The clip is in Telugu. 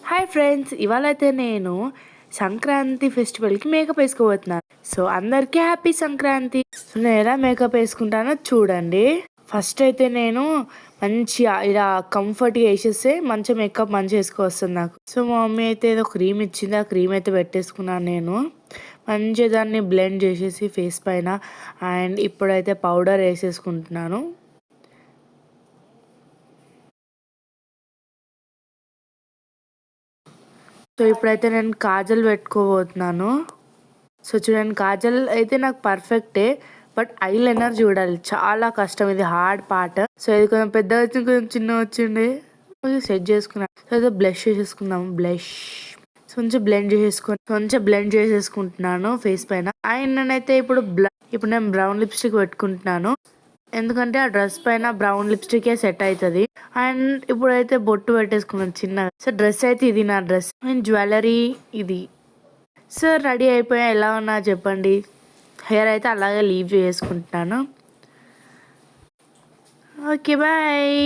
హాయ్ ఫ్రెండ్స్, ఇవాళైతే నేను సంక్రాంతి ఫెస్టివల్కి మేకప్ వేసుకోబోతున్నాను. సో అందరికీ హ్యాపీ సంక్రాంతి. సో నేను ఎలా మేకప్ వేసుకుంటానో చూడండి. ఫస్ట్ అయితే నేను మంచిగా ఇలా కంఫర్ట్గా వేసేస్తే మంచి మేకప్ మంచిగా వేసుకొస్తుంది నాకు. సో మా మమ్మీ అయితే ఏదో క్రీమ్ ఇచ్చింది, ఆ క్రీమ్ అయితే పెట్టేసుకున్నాను. నేను మంచిగా దాన్ని బ్లెండ్ చేసేసి ఫేస్ పైన. అండ్ ఇప్పుడైతే పౌడర్ వేసేసుకుంటున్నాను. సో ఇప్పుడైతే నేను కాజల్ పెట్టుకోబోతున్నాను. సో చూడండి, కాజల్ అయితే నాకు పర్ఫెక్టే, బట్ ఐలైనర్ చూడాలి, చాలా కష్టం, ఇది హార్డ్ పార్ట్. సో ఇది కొంచెం పెద్దగా వచ్చింది, కొంచెం చిన్న వచ్చింది, కొంచెం సెట్ చేసుకున్నాను. సో అయితే బ్లష్ చేసేసుకుందాం. బ్లష్ కొంచెం బ్లెండ్ చేసేసుకుంటున్నాను ఫేస్ పైన. అండ్ నేనైతే ఇప్పుడు నేను బ్రౌన్ లిప్స్టిక్ పెట్టుకుంటున్నాను, ఎందుకంటే ఆ డ్రెస్ పైన బ్రౌన్ లిప్స్టికే సెట్ అవుతుంది. అండ్ ఇప్పుడైతే బొట్టు పెట్టేసుకున్నాను చిన్నగా. సో డ్రెస్ అయితే ఇది నా డ్రెస్, అండ్ జ్యువెలరీ ఇది. సో రెడీ అయిపోయా, ఎలా ఉన్నా చెప్పండి. హెయిర్ అయితే అలాగే లీవ్ చేసుకుంటున్నాను. Okay bye.